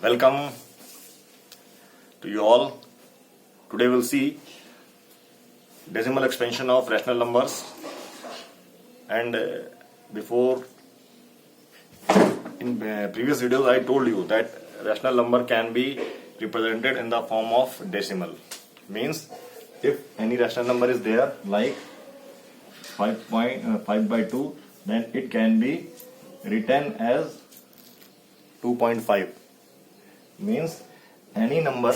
Welcome to you all. Today we'll see decimal expansion of rational numbers, and before in previous videos I told you that rational number can be represented in the form of decimal. Means if any rational number is there like 5/2, then it can be written as 2.5. Means any number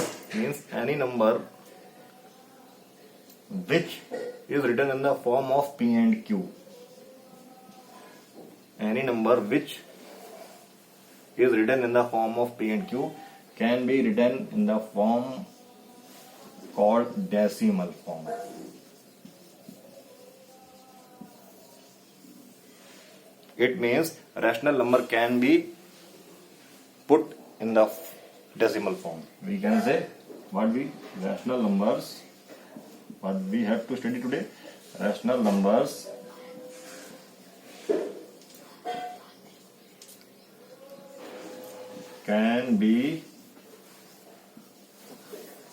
which is written in the form of P and Q. Any number which is written in the form of P and Q can be written in the form called decimal form. It means rational number can be put in the decimal form. We can say rational numbers, what we have to study today, rational numbers can be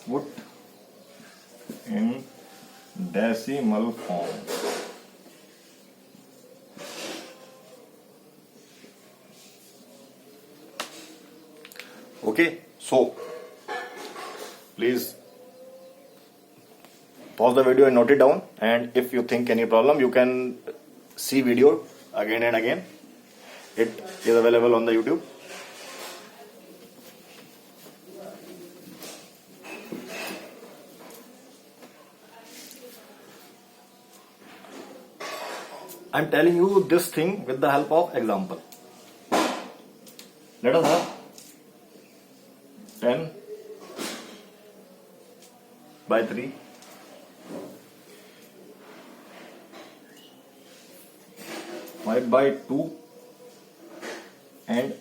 put in decimal form. Okay, so please pause the video and note it down, and if you think any problem you can see video again and again. It is available on the YouTube. I am telling you this thing with the help of example. Let us have 10 by 3, 5 by 2, and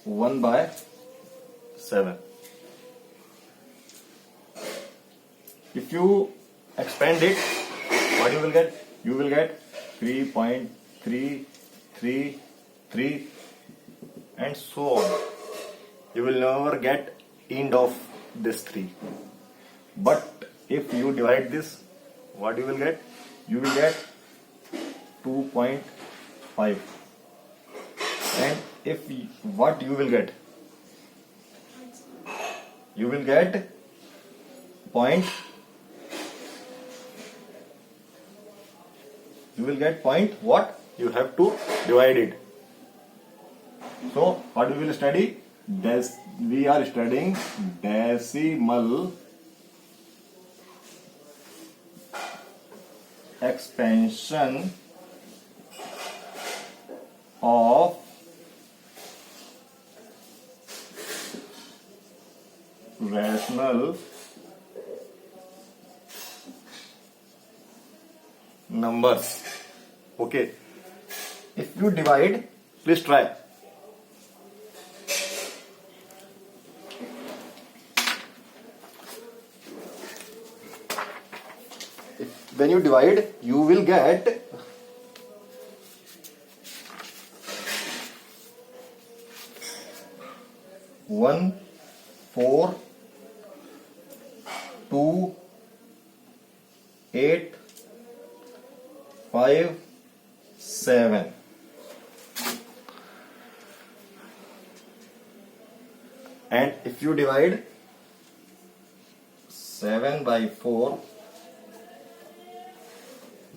1 by 7. If you expand it, what you will get? You will get 3.333 and so on. You will never get end of this 3. But if you divide this, what you will get? You will get 2.5. And if what you will get? You will get point. You will get point what? You have to divide it. So what we will study? We are studying decimal expansion of rational numbers. Okay, if you divide, please try. When you divide, you will get 1, 4, 2, 8, 5, 7. And if you divide 7 by 4,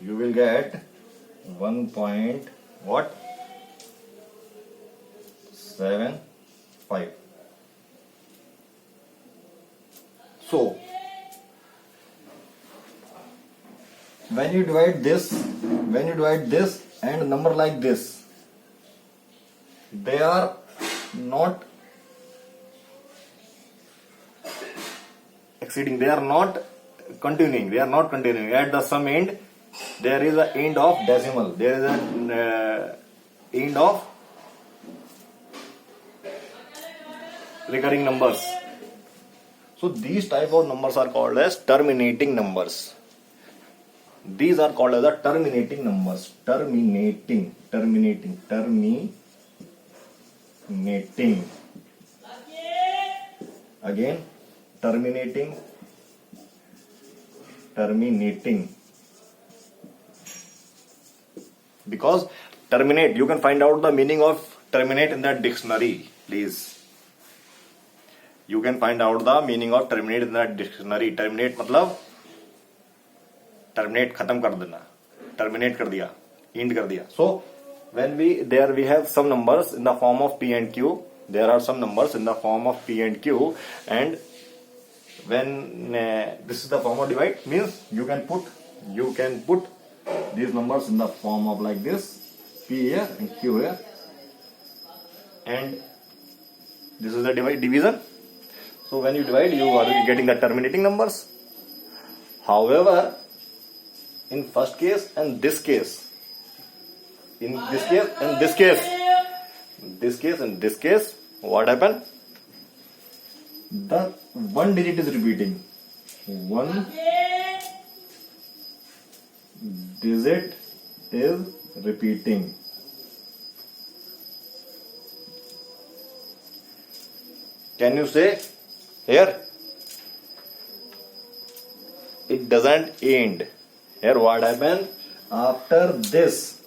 you will get 1.75. So when you divide this and a number like this, they are not exceeding, they are not continuing. At the sum end, there is an end of decimal. There is an end of recurring numbers. So these type of numbers are called as terminating numbers. These are called as the terminating numbers. Terminating. again terminating, because terminate, you can find out the meaning of terminate in the dictionary, please. You can find out the meaning of terminate in the dictionary. Terminate मतलब terminate खत्म कर देना, terminate कर दिया, end कर दिया. So when we have some numbers in the form of P and Q. There are some numbers in the form of P and Q, and when this is the form of divide, means you can put these numbers in the form of like this, P here and Q here, and this is the division. So when you divide, you are getting the terminating numbers. However, in first case and this case, in this case and this case, what happened? The one digit is repeating. One digit is repeating. Can you say here? It doesn't end. Here what happened? After this,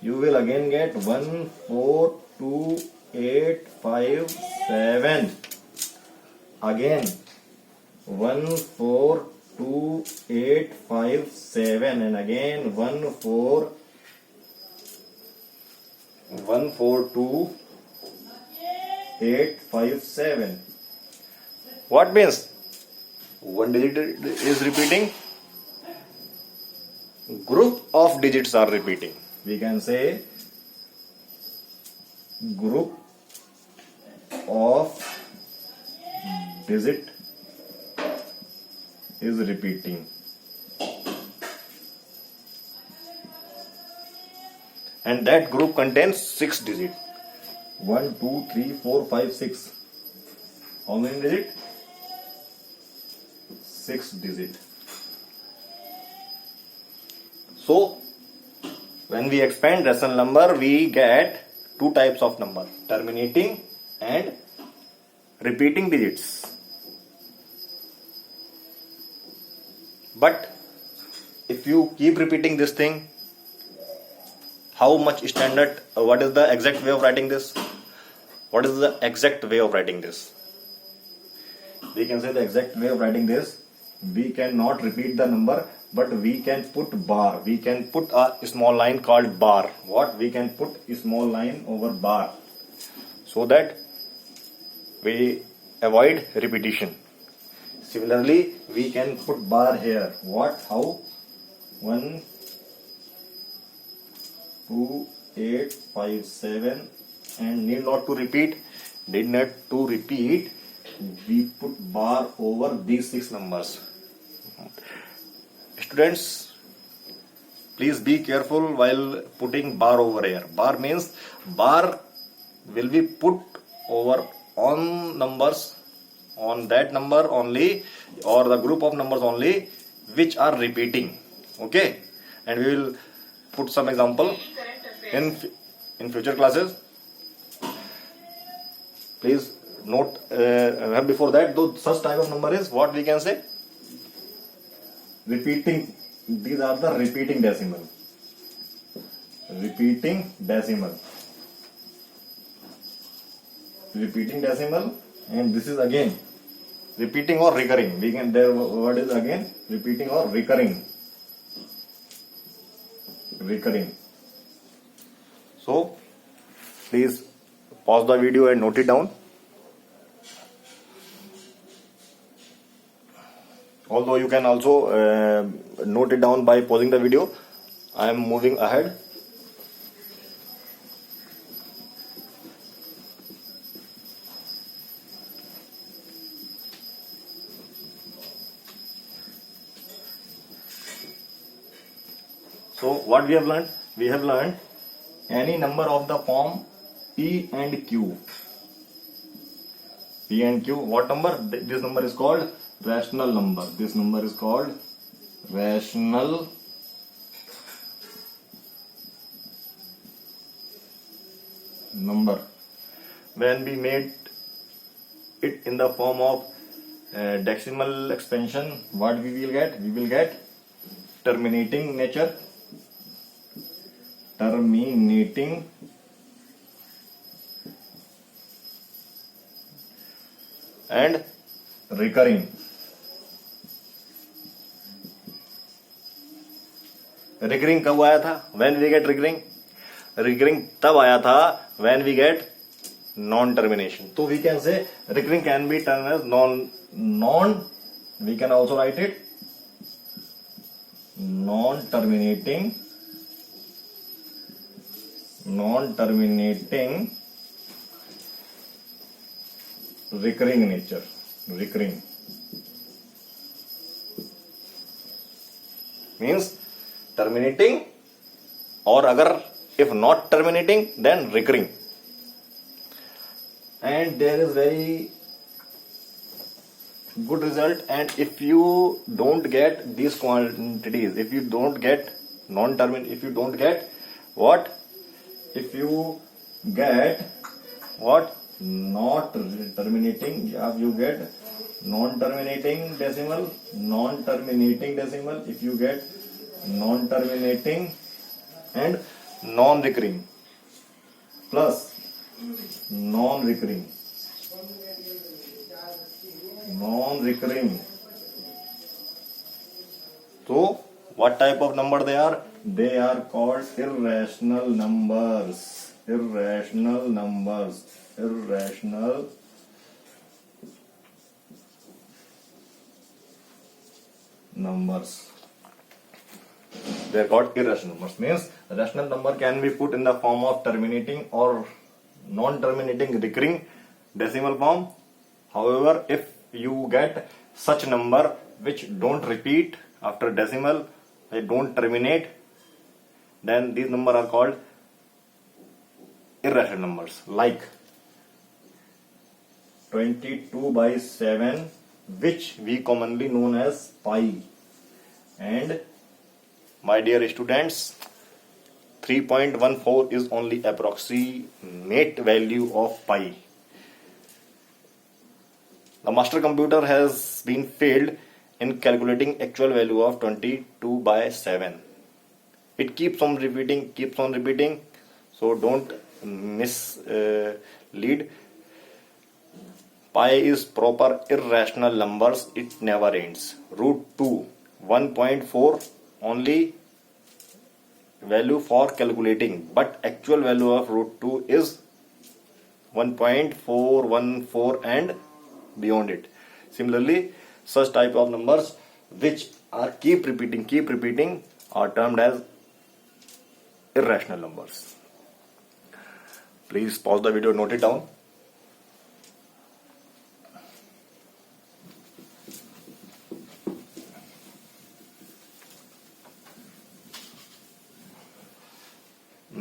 you will again get 1, 4, 2, 8, 5, 7. Again 1, 4, 2, 8, 5, 7, and again 1, 4, 2, 8, 5, 7. What means? One digit is repeating. Group of digits are repeating. We can say group of digit is repeating. And that group contains 6 digits. 1, 2, 3, 4, 5, 6. How many digits? 6 digits. So, when we expand rational number, we get two types of number, terminating and repeating digits. But if you keep repeating this thing, how much standard, what is the exact way of writing this? What is the exact way of writing this? We can say the exact way of writing this. We cannot repeat the number, but we can put bar. We can put a small line called bar. What? We can put a small line over bar, so that we avoid repetition. Similarly, we can put bar here. What? How? 1, 2, 8, 5, 7, and need not to repeat. We put bar over these 6 numbers. Students, please be careful while putting bar over here. Bar means bar will be put over on numbers, on that number only, or the group of numbers only which are repeating. Okay, and we will put some example in future classes. Please note before that, though, such type of number is what we can say repeating. These are the repeating decimal. Repeating decimal, and this is again repeating or recurring. We can, their word is again repeating or recurring. So please pause the video and note it down. Although you can also note it down by pausing the video. I am moving ahead. So what we have learned? We have learned any number of the form P and Q. P and Q. What number? This number is called rational number. This number is called rational number. When we made it in the form of decimal expansion, what we will get? We will get terminating nature, terminating and recurring. Recurring कब आया था? When we get recurring. Recurring तब आया था when we get non termination. तो we can say recurring can be turn as non we can also write it non terminating recurring nature. Recurring means terminating, or agar if not terminating then recurring. And there is very good result. And if you don't get these quantities, if you don't get if you don't get what, if you get what, not terminating, you get non-terminating decimal, if you get non-terminating and non-recurring plus non-recurring. So what type of number they are? They are called irrational numbers. They are called irrational numbers. Means rational number can be put in the form of terminating or non-terminating recurring decimal form. However, if you get such number which don't repeat after decimal, they don't terminate, then these numbers are called irrational numbers. Like 22/7, which we commonly known as pi, and my dear students, 3.14 is only approximate value of pi. The master computer has been failed in calculating actual value of 22/7. It keeps on repeating. So don't mislead. Pi is proper irrational numbers. It never ends. √2, 1.4 only value for calculating, but actual value of √2 is 1.414 and beyond it. Similarly, such type of numbers which are keep repeating are termed as irrational numbers. Please pause the video, note it down.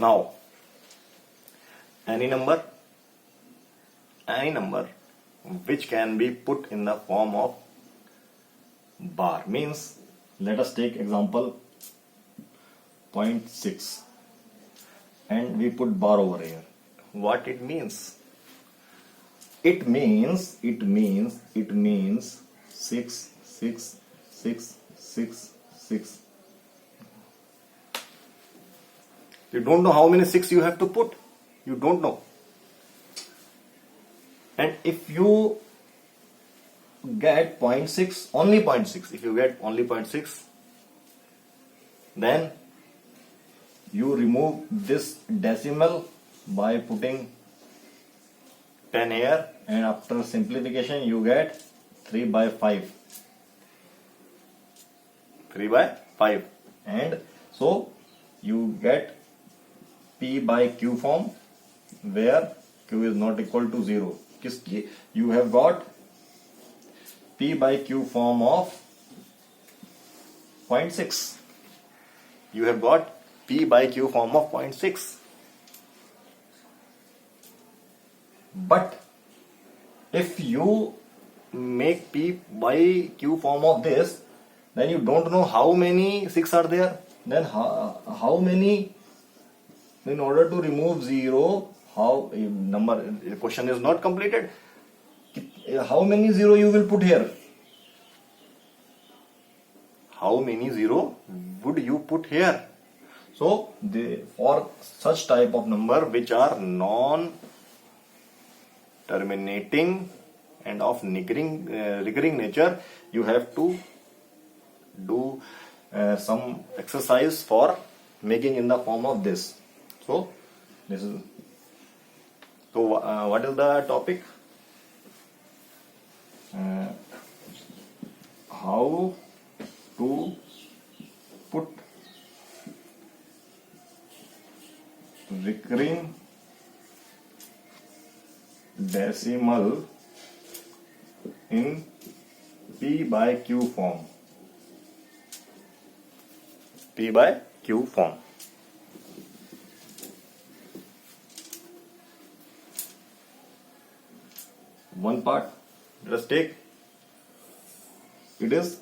Now, any number which can be put in the form of bar. Means, let us take example 0.6 and we put bar over here. What it means? It means 6, 6, 6, 6, 6. You don't know how many 6 you have to put. You don't know. And if you get 0.6, only 0.6, if you get only 0.6, then you remove this decimal by putting 10 here, and after simplification you get 3/5. 3/5. And so you get P by Q form, where Q is not equal to 0. You have got P by Q form of 0.6. You have got P by Q form of 0.6. But if you make P by Q form of this, then you don't know how many 6 are there. Then how many, in order to remove 0, how number, the question is not completed. How many zero you will put here? How many zero would you put here? So for such type of number which are non-terminating and of recurring nature, you have to do some exercise for making in the form of this. So this is. So what is the topic? How to put recurring decimal in P by Q form. P by Q form. One part, let us take, it is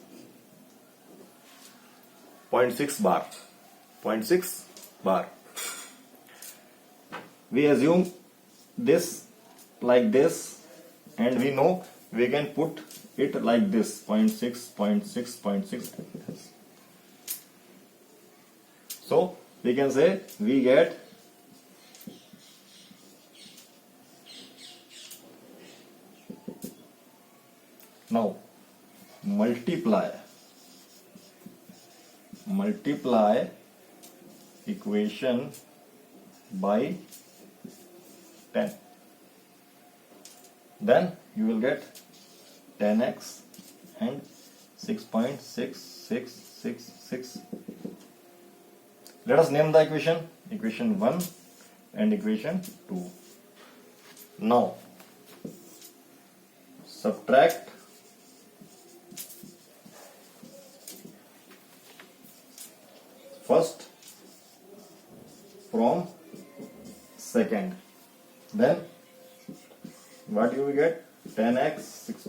0.6 bar. 0.6 bar. We assume this like this, and we know we can put it like this, 0.6, 0.6, 0.6. So we can say we get now multiply equation by 10. Then you will get 10x and 6.6666. Let us name the equation. Equation 1 and equation 2. Now subtract first from second. Then what you will get? 10x 6.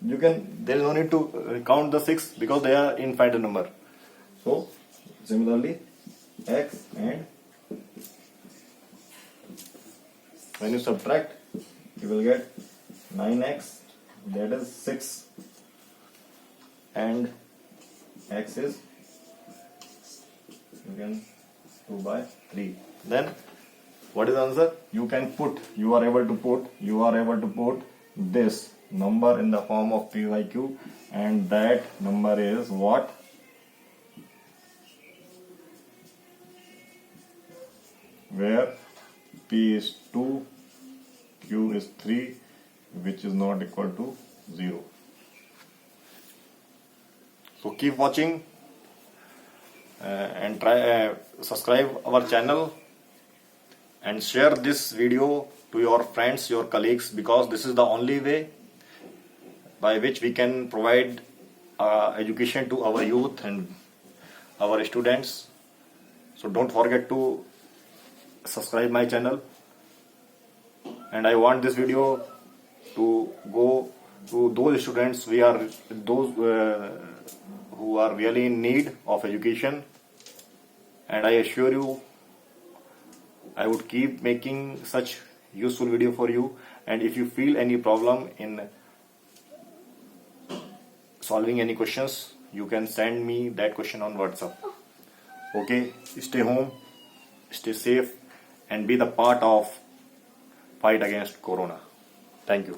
You can, there is no need to count the 6 because they are infinite number. So similarly x, and when you subtract you will get 9x, that is 6, and x is, you can 2 by 3. Then what is the answer? You can put, you are able to put this number in the form of P by Q, and that number is what? Where P is 2, Q is 3, which is not equal to 0. So keep watching and try subscribe our channel and share this video to your friends, your colleagues, because this is the only way by which we can provide education to our youth and our students. So don't forget to subscribe my channel, and I want this video to go to those students who are really in need of education, and I assure you I would keep making such useful video for you. And if you feel any problem in solving any questions, you can send me that question on WhatsApp. Okay, stay home, stay safe, and be the part of fight against Corona. Thank you.